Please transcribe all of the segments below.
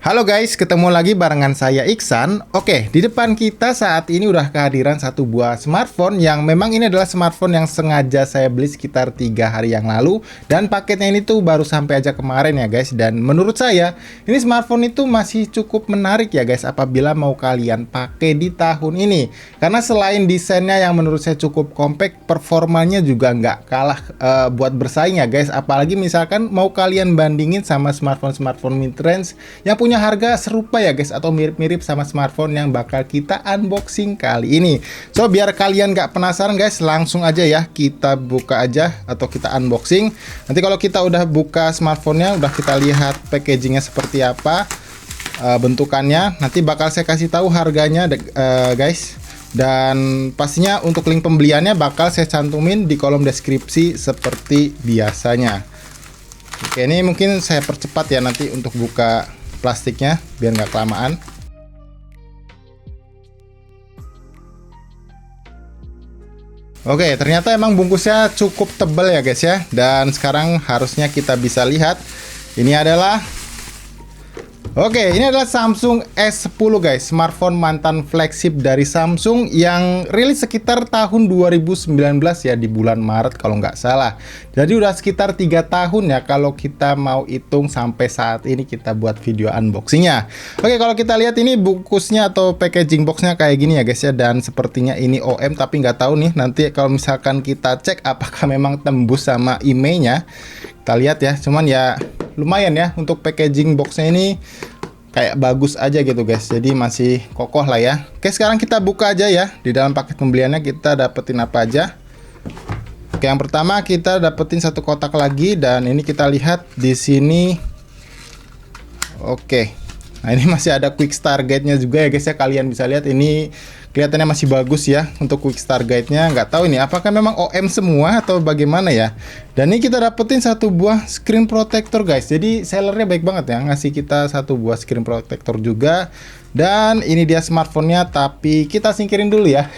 Halo guys, ketemu lagi barengan saya Iksan. Oke, di depan kita saat ini udah kehadiran satu buah smartphone yang memang ini adalah smartphone yang sengaja saya beli sekitar 3 hari yang lalu. Dan paketnya ini tuh baru sampai aja kemarin ya guys. Dan menurut saya, ini smartphone itu masih cukup menarik ya guys apabila mau kalian pakai di tahun ini. Karena selain desainnya yang menurut saya cukup compact, performanya juga nggak kalah buat bersaing ya guys. Apalagi misalkan mau kalian bandingin sama smartphone mid-range yang punya harga serupa ya guys, atau mirip-mirip sama smartphone yang bakal kita unboxing kali ini. So biar kalian nggak penasaran guys, langsung aja ya kita buka aja atau kita unboxing. Nanti kalau kita udah buka smartphone-nya, udah kita lihat packagingnya seperti apa, bentukannya, nanti bakal saya kasih tahu harganya guys. Dan pastinya untuk link pembeliannya bakal saya cantumin di kolom deskripsi seperti biasanya. Oke, ini mungkin saya percepat ya nanti untuk buka plastiknya biar nggak kelamaan. Oke, ternyata emang bungkusnya cukup tebal ya guys ya. Dan sekarang harusnya kita bisa lihat ini adalah Samsung S10 guys, smartphone mantan flagship dari Samsung yang rilis sekitar tahun 2019 ya, di bulan Maret kalau nggak salah. Jadi udah sekitar 3 tahun ya kalau kita mau hitung sampai saat ini kita buat video unboxingnya. Oke, kalau kita lihat ini bungkusnya atau packaging boxnya kayak gini ya guys ya, dan sepertinya ini OM tapi nggak tahu nih nanti kalau misalkan kita cek apakah memang tembus sama IMEI-nya. Kita lihat ya, cuman ya lumayan ya untuk packaging boxnya ini kayak bagus aja gitu guys, jadi masih kokoh lah ya. Oke, sekarang kita buka aja ya. Di dalam paket pembeliannya kita dapetin apa aja. Oke, yang pertama kita dapetin satu kotak lagi, dan ini kita lihat di sini. Oke, nah ini masih ada quick start guide-nya juga ya guys ya. Kalian bisa lihat ini kelihatannya masih bagus ya untuk quick start guide-nya. Nggak tahu ini apakah memang OM semua atau bagaimana ya. Dan ini kita dapetin satu buah screen protector guys. Jadi sellernya baik banget ya, ngasih kita satu buah screen protector juga. Dan ini dia smartphone-nya, tapi kita singkirin dulu ya.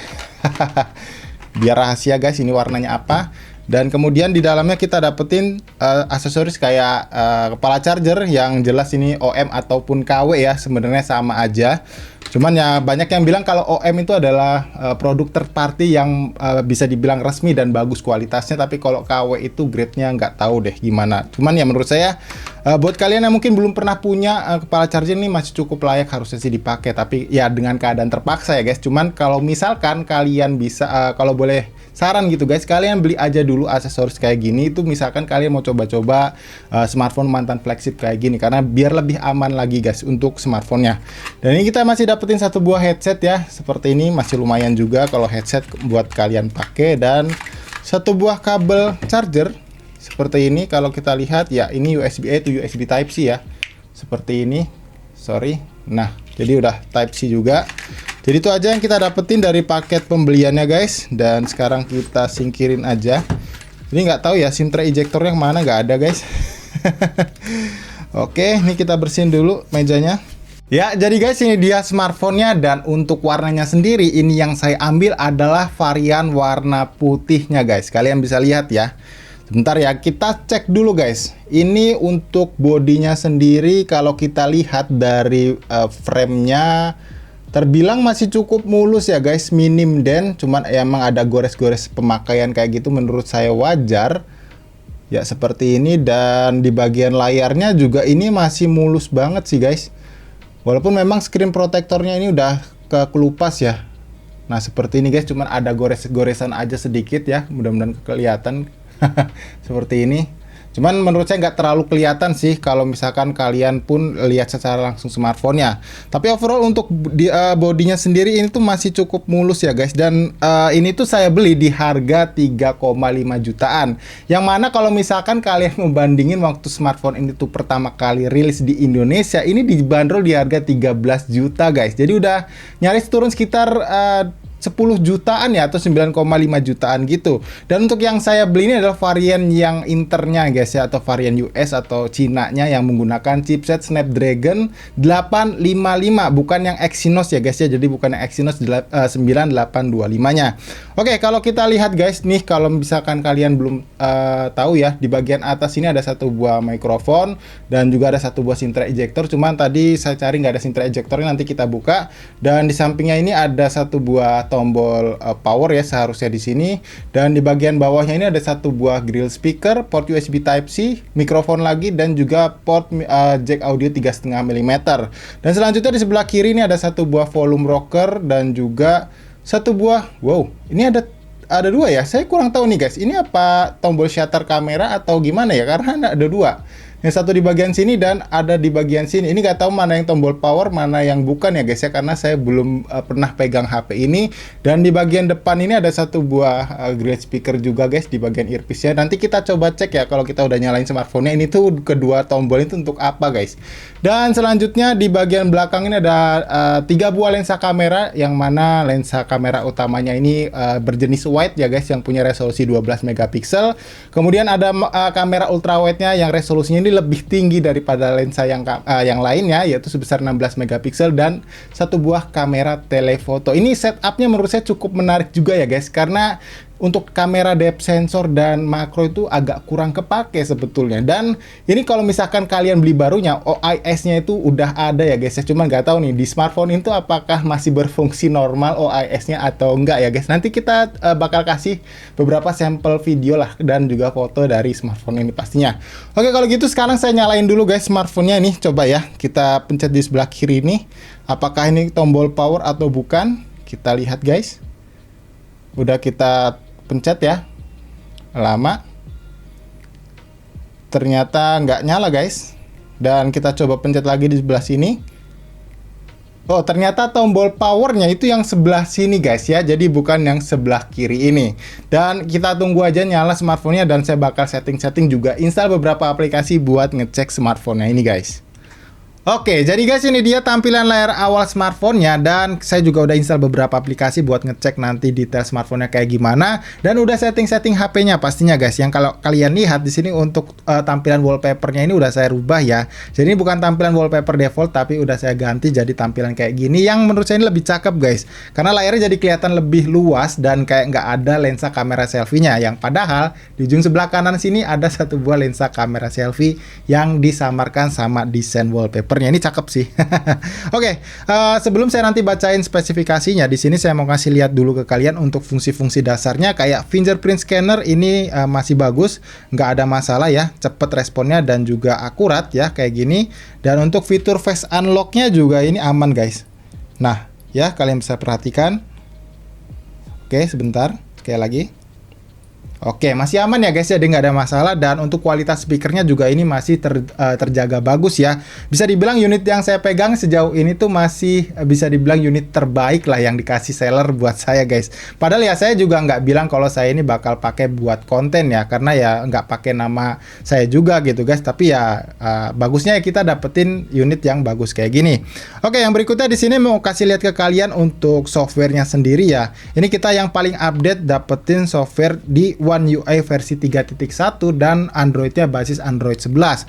Biar rahasia guys, ini warnanya apa. Dan kemudian di dalamnya kita dapetin aksesoris kayak kepala charger, yang jelas ini OM ataupun KW ya, sebenarnya sama aja. Cuman ya banyak yang bilang kalau OM itu adalah produk third party yang bisa dibilang resmi dan bagus kualitasnya, tapi kalau KW itu grade-nya nggak tahu deh gimana. Cuman ya menurut saya buat kalian yang mungkin belum pernah punya kepala charger ini masih cukup layak, harusnya sih dipakai, tapi ya dengan keadaan terpaksa ya guys. Cuman kalau misalkan kalian bisa, kalau boleh saran gitu guys, kalian beli aja dulu aksesoris kayak gini. Itu misalkan kalian mau coba-coba smartphone mantan flagship kayak gini, karena biar lebih aman lagi guys untuk smartphone-nya. Dan ini kita masih dapetin satu buah headset ya, seperti ini, masih lumayan juga kalau headset buat kalian pakai. Dan satu buah kabel charger seperti ini. Kalau kita lihat ya, ini USB-A to USB Type-C ya, seperti ini. Sorry. Nah, jadi udah Type-C juga. Jadi itu aja yang kita dapetin dari paket pembeliannya guys. Dan sekarang kita singkirin aja. Ini nggak tahu ya SIM tray ejectornya kemana, nggak ada guys. Oke, ini kita bersihin dulu mejanya. Ya, jadi guys ini dia smartphone-nya, dan untuk warnanya sendiri ini yang saya ambil adalah varian warna putihnya guys. Kalian bisa lihat ya. Sebentar ya, kita cek dulu guys. Ini untuk bodinya sendiri, kalau kita lihat dari frame-nya terbilang masih cukup mulus ya guys, minim dent. Cuman emang ada gores-gores pemakaian kayak gitu, menurut saya wajar ya seperti ini. Dan di bagian layarnya juga ini masih mulus banget sih guys, walaupun memang screen protectornya ini udah kelupas ya. Nah seperti ini guys, cuman ada gores-goresan aja sedikit ya, mudah-mudahan kelihatan. Seperti ini. Cuman menurut saya nggak terlalu kelihatan sih kalau misalkan kalian pun lihat secara langsung smartphone-nya. Tapi overall untuk bodinya sendiri ini tuh masih cukup mulus ya guys. Dan ini tuh saya beli di harga 3,5 jutaan. Yang mana kalau misalkan kalian membandingin waktu smartphone ini tuh pertama kali rilis di Indonesia, ini dibanderol di harga 13 juta guys. Jadi udah nyaris turun sekitar 10 jutaan ya, atau 9,5 jutaan gitu. Dan untuk yang saya beli ini adalah varian yang internya guys ya, atau varian US atau Cina-nya yang menggunakan chipset Snapdragon 855, bukan yang Exynos ya guys ya. Jadi bukan yang Exynos 9825-nya. Oke, kalau kita lihat guys nih, kalau misalkan kalian belum tahu ya, di bagian atas ini ada satu buah mikrofon dan juga ada satu buah SIM tray ejector. Cuman tadi saya cari nggak ada SIM tray ejectornya, nanti kita buka. Dan di sampingnya ini ada satu buah tombol power ya, seharusnya di sini. Dan di bagian bawahnya ini ada satu buah grill speaker, port USB Type-C, mikrofon lagi, dan juga port jack audio 3,5 mm. Dan selanjutnya di sebelah kiri ini ada satu buah volume rocker dan juga satu buah, wow, ini ada dua ya. Saya kurang tahu nih guys, ini apa tombol shutter kamera atau gimana ya, karena ada dua. Yang satu di bagian sini dan ada di bagian sini. Ini nggak tahu mana yang tombol power, mana yang bukan ya guys ya, karena saya belum pernah pegang HP ini. Dan di bagian depan ini ada satu buah grill speaker juga guys, di bagian earpiece-nya. Nanti kita coba cek ya kalau kita udah nyalain smartphone-nya, ini tuh kedua tombol itu untuk apa guys. Dan selanjutnya di bagian belakang ini ada 3 buah lensa kamera, yang mana lensa kamera utamanya ini berjenis wide ya guys, yang punya resolusi 12 megapiksel. Kemudian ada kamera ultrawide-nya yang resolusinya ini lebih tinggi daripada lensa yang lainnya, yaitu sebesar 16 megapiksel, dan satu buah kamera telefoto. Ini setupnya menurut saya cukup menarik juga ya guys, karena untuk kamera depth sensor dan makro itu agak kurang kepake sebetulnya. Dan ini kalau misalkan kalian beli barunya, OIS-nya itu udah ada ya guys ya. Cuman nggak tahu nih di smartphone itu apakah masih berfungsi normal OIS-nya atau enggak ya guys. Nanti kita bakal kasih beberapa sampel video lah dan juga foto dari smartphone ini pastinya. Oke, kalau gitu sekarang saya nyalain dulu guys smartphone-nya ini. Coba ya, kita pencet di sebelah kiri ini. Apakah ini tombol power atau bukan? Kita lihat guys. Udah kita pencet ya, lama, ternyata nggak nyala guys. Dan kita coba pencet lagi di sebelah sini. Oh, ternyata tombol powernya itu yang sebelah sini guys ya, jadi bukan yang sebelah kiri ini. Dan kita tunggu aja nyala smartphone-nya, dan saya bakal setting-setting juga install beberapa aplikasi buat ngecek smartphone-nya ini guys. Oke, jadi guys ini dia tampilan layar awal smartphone-nya, dan saya juga udah install beberapa aplikasi buat ngecek nanti detail smartphone-nya kayak gimana, dan udah setting-setting HP-nya pastinya guys. Yang kalau kalian lihat di sini untuk tampilan wallpaper-nya ini udah saya rubah ya. Jadi ini bukan tampilan wallpaper default, tapi udah saya ganti jadi tampilan kayak gini, yang menurut saya ini lebih cakep guys. Karena layarnya jadi kelihatan lebih luas dan kayak nggak ada lensa kamera selfie-nya, yang padahal di ujung sebelah kanan sini ada satu buah lensa kamera selfie yang disamarkan sama desain wallpaper. Ini cakep sih. Oke, sebelum saya nanti bacain spesifikasinya, di sini saya mau kasih lihat dulu ke kalian untuk fungsi-fungsi dasarnya. Kayak fingerprint scanner ini masih bagus, nggak ada masalah ya, cepet responnya dan juga akurat ya kayak gini. Dan untuk fitur face unlock-nya juga ini aman guys. Nah, ya kalian bisa perhatikan. Oke, sebentar, sekali lagi. Oke, masih aman ya guys ya, dia nggak ada masalah. Dan untuk kualitas speakernya juga ini masih terjaga bagus ya. Bisa dibilang unit yang saya pegang sejauh ini tuh masih bisa dibilang unit terbaik lah yang dikasih seller buat saya guys. Padahal ya saya juga nggak bilang kalau saya ini bakal pakai buat konten ya, karena ya nggak pakai nama saya juga gitu guys. Tapi ya bagusnya ya kita dapetin unit yang bagus kayak gini. Oke, yang berikutnya di sini mau kasih lihat ke kalian untuk softwarenya sendiri ya. Ini kita yang paling update dapetin software di One UI versi 3.1 dan Androidnya basis Android 11.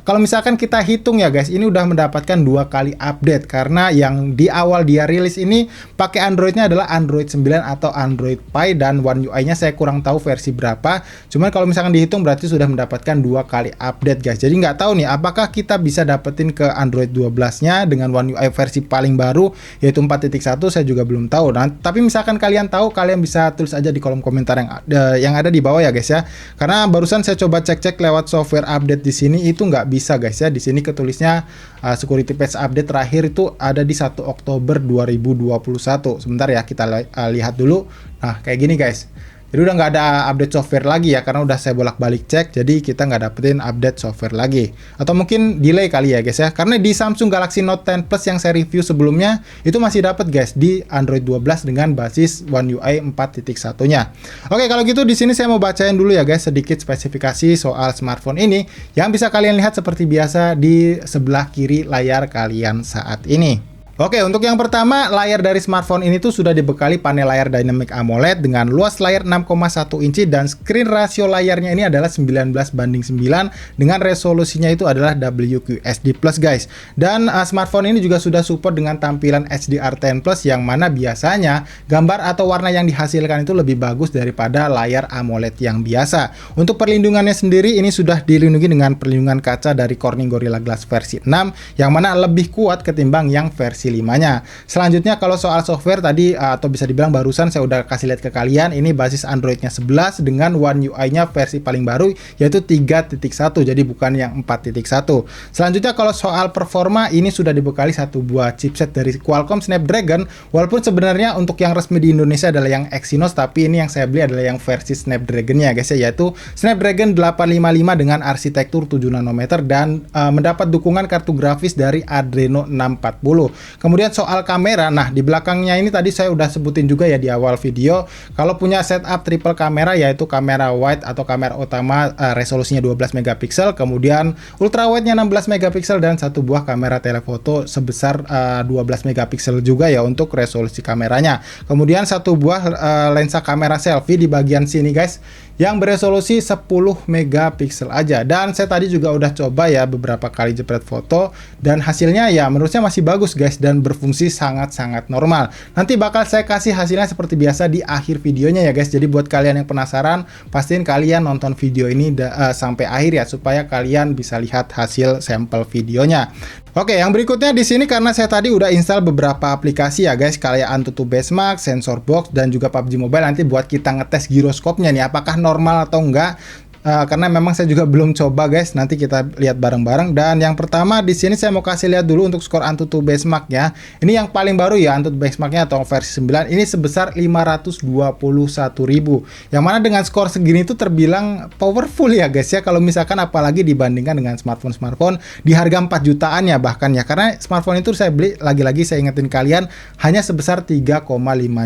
Kalau misalkan kita hitung ya guys, ini udah mendapatkan 2 kali update, karena yang di awal dia rilis ini pakai Androidnya adalah Android 9 atau Android Pie, dan One UI-nya saya kurang tahu versi berapa. Cuman kalau misalkan dihitung berarti sudah mendapatkan 2 kali update guys. Jadi nggak tahu nih apakah kita bisa dapetin ke Android 12-nya dengan One UI versi paling baru yaitu 4.1, saya juga belum tahu. Nah, tapi misalkan kalian tahu, kalian bisa tulis aja di kolom komentar yang ada di bawah ya guys ya. Karena barusan saya coba cek-cek lewat software update di sini itu nggak bisa guys ya. Di sini ketulisnya security patch update terakhir itu ada di 1 Oktober 2021. Sebentar ya, kita lihat dulu. Nah, kayak gini guys. Jadi udah nggak ada update software lagi ya, karena udah saya bolak-balik cek, jadi kita nggak dapetin update software lagi. Atau mungkin delay kali ya guys ya, karena di Samsung Galaxy Note 10 Plus yang saya review sebelumnya, itu masih dapet guys di Android 12 dengan basis One UI 4.1-nya. Oke, kalau gitu di sini saya mau bacain dulu ya guys, sedikit spesifikasi soal smartphone ini, yang bisa kalian lihat seperti biasa di sebelah kiri layar kalian saat ini. Oke, untuk yang pertama, layar dari smartphone ini tuh sudah dibekali panel layar Dynamic AMOLED dengan luas layar 6,1 inci dan screen rasio layarnya ini adalah 19:9 dengan resolusinya itu adalah WQHD+, guys. Dan smartphone ini juga sudah support dengan tampilan HDR10+ yang mana biasanya gambar atau warna yang dihasilkan itu lebih bagus daripada layar AMOLED yang biasa. Untuk perlindungannya sendiri ini sudah dilindungi dengan perlindungan kaca dari Corning Gorilla Glass versi 6 yang mana lebih kuat ketimbang yang versi 5-nya. Selanjutnya kalau soal software tadi atau bisa dibilang barusan saya udah kasih lihat ke kalian, ini basis Androidnya 11 dengan One UI-nya versi paling baru yaitu 3.1, jadi bukan yang 4.1. Selanjutnya kalau soal performa ini sudah dibekali satu buah chipset dari Qualcomm Snapdragon, walaupun sebenarnya untuk yang resmi di Indonesia adalah yang Exynos, tapi ini yang saya beli adalah yang versi Snapdragon-nya guys ya, yaitu Snapdragon 855 dengan arsitektur 7 nanometer dan mendapat dukungan kartu grafis dari Adreno 640. Kemudian soal kamera, nah di belakangnya ini tadi saya udah sebutin juga ya di awal video, kalau punya setup triple kamera yaitu kamera wide atau kamera utama resolusinya 12 megapiksel, kemudian ultra wide-nya 16 megapiksel dan satu buah kamera telefoto sebesar 12 megapiksel juga ya untuk resolusi kameranya. Kemudian satu buah lensa kamera selfie di bagian sini guys yang beresolusi 10 megapiksel aja. Dan saya tadi juga udah coba ya beberapa kali jepret foto dan hasilnya ya menurut saya masih bagus guys dan berfungsi sangat-sangat normal. Nanti bakal saya kasih hasilnya seperti biasa di akhir videonya ya guys. Jadi buat kalian yang penasaran, pastiin kalian nonton video ini sampai akhir ya supaya kalian bisa lihat hasil sampel videonya. Oke, yang berikutnya di sini karena saya tadi udah install beberapa aplikasi ya guys, kayak AnTuTu Benchmark, Sensor Box dan juga PUBG Mobile, nanti buat kita ngetes giroskopnya nih apakah normal atau enggak. Karena memang saya juga belum coba guys, nanti kita lihat bareng-bareng. Dan yang pertama di sini saya mau kasih lihat dulu untuk skor AnTuTu Benchmark ya. Ini yang paling baru ya AnTuTu Benchmarknya atau versi 9 ini sebesar 521.000. Yang mana dengan skor segini itu terbilang powerful ya guys ya. Kalau misalkan apalagi dibandingkan dengan smartphone di harga 4 jutaan ya bahkan ya. Karena smartphone itu saya beli, lagi-lagi saya ingetin kalian, hanya sebesar 3,5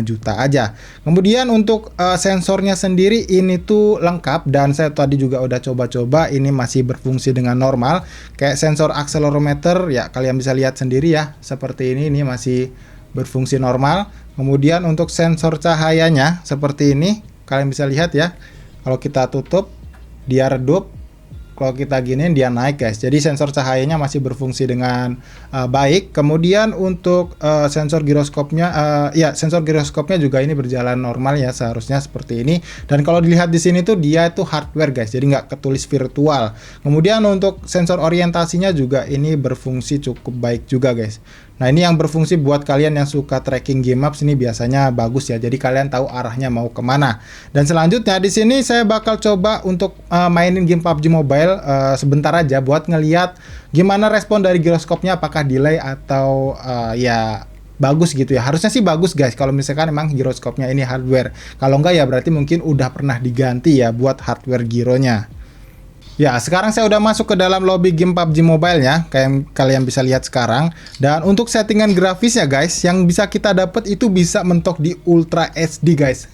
juta aja. Kemudian untuk sensornya sendiri ini tuh lengkap dan saya tadi juga udah coba-coba, ini masih berfungsi dengan normal. Kayak sensor accelerometer ya kalian bisa lihat sendiri ya, seperti ini masih berfungsi normal. Kemudian untuk sensor cahayanya seperti ini, kalian bisa lihat ya. Kalau kita tutup dia redup, kalau kita giniin dia naik guys. Jadi sensor cahayanya masih berfungsi dengan baik. Kemudian untuk sensor giroskopnya, sensor giroskopnya juga ini berjalan normal ya, seharusnya seperti ini. Dan kalau dilihat di sini tuh dia itu hardware guys, jadi nggak ketulis virtual. Kemudian untuk sensor orientasinya juga ini berfungsi cukup baik juga guys. Nah ini yang berfungsi buat kalian yang suka tracking game maps, ini biasanya bagus ya. Jadi kalian tahu arahnya mau kemana. Dan selanjutnya di sini saya bakal coba untuk mainin game PUBG Mobile sebentar aja buat ngeliat gimana respon dari giroskopnya, apakah delay atau ya bagus gitu ya. Harusnya sih bagus guys kalau misalkan emang giroskopnya ini hardware. Kalau enggak ya berarti mungkin udah pernah diganti ya buat hardware gironya. Ya, sekarang saya udah masuk ke dalam lobby game PUBG Mobile-nya, kayak kalian bisa lihat sekarang. Dan untuk settingan grafisnya guys, yang bisa kita dapat itu bisa mentok di Ultra HD guys.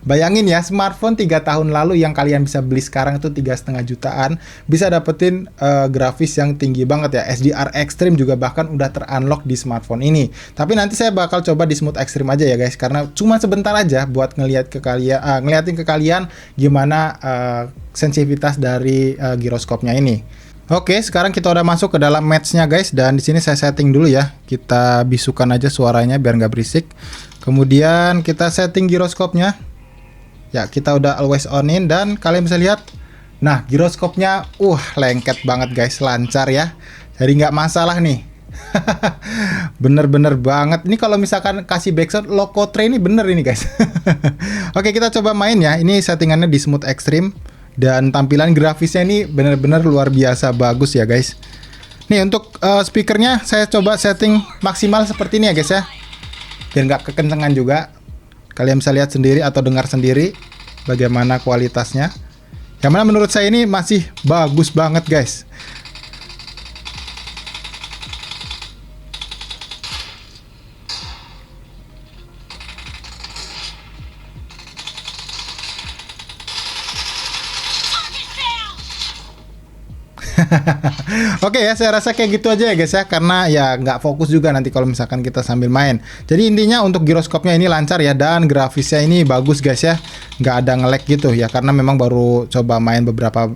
Bayangin ya, smartphone 3 tahun lalu yang kalian bisa beli sekarang itu 3,5 jutaan, bisa dapetin grafis yang tinggi banget ya. HDR Extreme juga bahkan udah ter-unlock di smartphone ini. Tapi nanti saya bakal coba di Smooth Extreme aja ya guys, karena cuma sebentar aja buat ngeliatin ke kalian gimana sensitivitas dari giroskopnya ini. Oke, sekarang kita udah masuk ke dalam match-nya guys, dan di sini saya setting dulu ya. Kita bisukan aja suaranya biar nggak berisik. Kemudian kita setting giroskopnya. Ya, kita udah always on-in dan kalian bisa lihat. Nah, giroskopnya lengket banget guys, lancar ya. Jadi nggak masalah nih. Bener-bener banget. Ini kalau misalkan kasih backshot Locotre ini bener ini guys. Oke, kita coba main ya. Ini settingannya di Smooth Extreme. Dan tampilan grafisnya ini benar-benar luar biasa bagus ya guys. Nih untuk speakernya saya coba setting maksimal seperti ini ya guys ya, biar nggak kekencengan juga. Kalian bisa lihat sendiri atau dengar sendiri bagaimana kualitasnya. Yang mana menurut saya ini masih bagus banget guys. Oke ya, saya rasa kayak gitu aja ya guys ya, karena ya nggak fokus juga nanti kalau misalkan kita sambil main. Jadi intinya untuk giroskopnya ini lancar ya, dan grafisnya ini bagus guys ya, nggak ada nge-lag gitu ya, karena memang baru coba main beberapa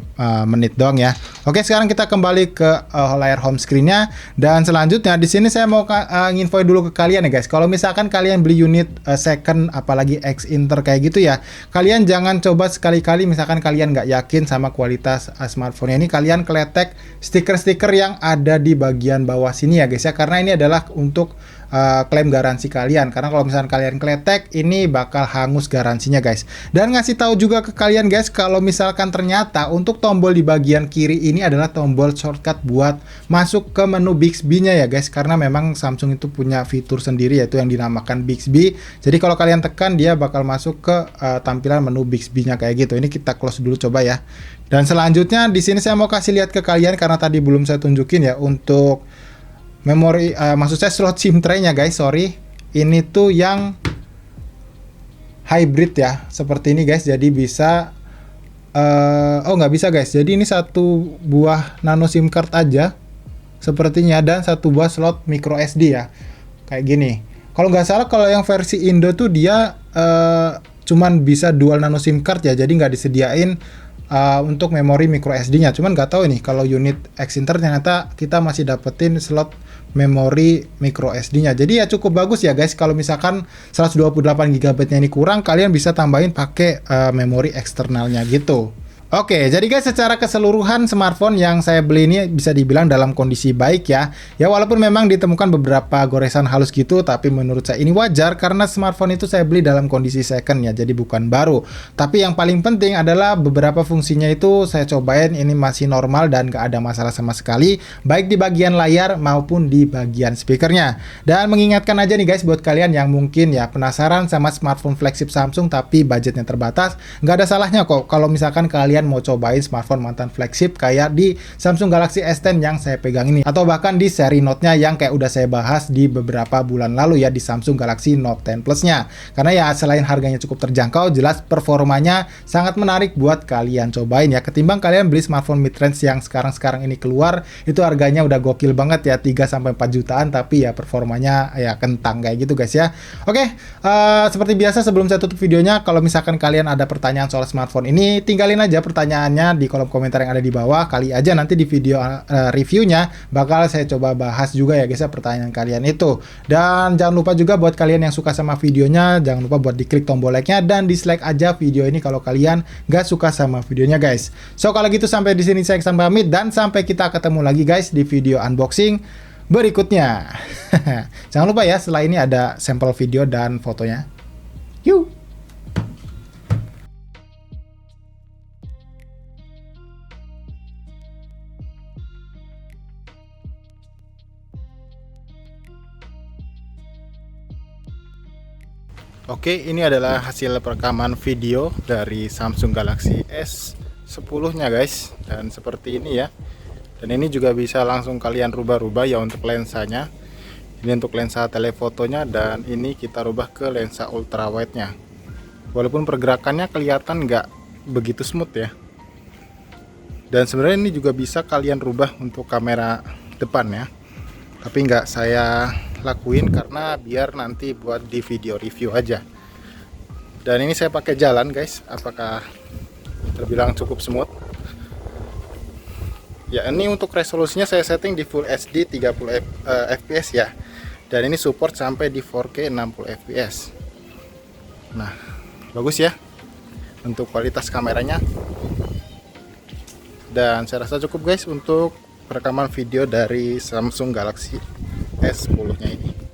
menit doang ya. Oke, sekarang kita kembali ke layar home screen-nya, dan selanjutnya di sini saya mau nginfoin dulu ke kalian ya guys. Kalau misalkan kalian beli unit second, apalagi X Inter kayak gitu ya, kalian jangan coba sekali-kali misalkan kalian nggak yakin sama kualitas smartphone ini, kalian kletek stiker-stiker yang ada di bagian bawah sini ya guys ya, karena ini adalah untuk klaim garansi kalian. Karena kalau misalkan kalian kletek, ini bakal hangus garansinya guys. Dan ngasih tahu juga ke kalian guys, kalau misalkan ternyata untuk tombol di bagian kiri ini adalah tombol shortcut buat masuk ke menu Bixby-nya ya guys, karena memang Samsung itu punya fitur sendiri yaitu yang dinamakan Bixby. Jadi kalau kalian tekan, dia bakal masuk ke tampilan menu Bixby-nya kayak gitu. Ini kita close dulu coba ya. Dan selanjutnya di sini saya mau kasih lihat ke kalian, karena tadi belum saya tunjukin ya, untuk memori, maksud saya slot SIM tray-nya guys, sorry. Ini tuh yang hybrid ya, seperti ini guys. Jadi bisa, oh nggak bisa guys. Jadi ini satu buah nano SIM card aja sepertinya, dan satu buah slot micro SD ya, kayak gini. Kalau nggak salah, kalau yang versi Indo tuh dia cuman bisa dual nano SIM card ya, jadi nggak disediain untuk memori micro SD-nya. Cuman nggak tahu nih kalau unit X Inter ternyata kita masih dapetin slot memori micro SD-nya. Jadi ya cukup bagus ya guys. Kalau misalkan 128 GB-nya ini kurang, kalian bisa tambahin pakai memori eksternalnya gitu. Oke, jadi guys, secara keseluruhan smartphone yang saya beli ini bisa dibilang dalam kondisi baik ya. Ya walaupun memang ditemukan beberapa goresan halus gitu, tapi menurut saya ini wajar karena smartphone itu saya beli dalam kondisi second ya, jadi bukan baru. Tapi yang paling penting adalah beberapa fungsinya itu saya cobain, ini masih normal dan gak ada masalah sama sekali, baik di bagian layar maupun di bagian speakernya. Dan mengingatkan aja nih guys, buat kalian yang mungkin ya penasaran sama smartphone flagship Samsung tapi budgetnya terbatas, nggak ada salahnya kok kalau misalkan kalian mau cobain smartphone mantan flagship kayak di Samsung Galaxy S10 yang saya pegang ini, atau bahkan di seri Note-nya yang kayak udah saya bahas di beberapa bulan lalu ya, di Samsung Galaxy Note 10 Plus-nya. Karena ya selain harganya cukup terjangkau, jelas performanya sangat menarik buat kalian cobain ya, ketimbang kalian beli smartphone mid-range yang sekarang ini keluar, itu harganya udah gokil banget ya, 3-4 jutaan, tapi ya performanya ya kentang kayak gitu guys ya. Oke, seperti biasa sebelum saya tutup videonya, kalau misalkan kalian ada pertanyaan soal smartphone ini, tinggalin aja pertanyaannya di kolom komentar yang ada di bawah. Kali aja nanti di video reviewnya bakal saya coba bahas juga ya guys ya, pertanyaan kalian itu. Dan jangan lupa juga buat kalian yang suka sama videonya, jangan lupa buat diklik tombol like-nya dan dislike aja video ini kalau kalian gak suka sama videonya guys. So kalau gitu sampai di sini saya Iksan pamit, dan sampai kita ketemu lagi guys di video unboxing berikutnya. Jangan lupa ya, setelah ini ada sampel video dan fotonya. Yuk. Oke, ini adalah hasil perekaman video dari Samsung Galaxy S10 nya guys, dan seperti ini ya. Dan ini juga bisa langsung kalian rubah-rubah ya untuk lensanya. Ini untuk lensa telefotonya, dan ini kita rubah ke lensa ultrawide nya. Walaupun pergerakannya kelihatan nggak begitu smooth ya. Dan sebenarnya ini juga bisa kalian rubah untuk kamera depan ya, tapi nggak saya lakuin karena biar nanti buat di video review aja. Dan ini saya pakai jalan guys, apakah terbilang cukup smooth ya. Ini untuk resolusinya saya setting di Full HD 30 fps ya, dan ini support sampai di 4K 60 fps. Nah bagus ya untuk kualitas kameranya, dan saya rasa cukup guys untuk perekaman video dari Samsung Galaxy S10 nya ini.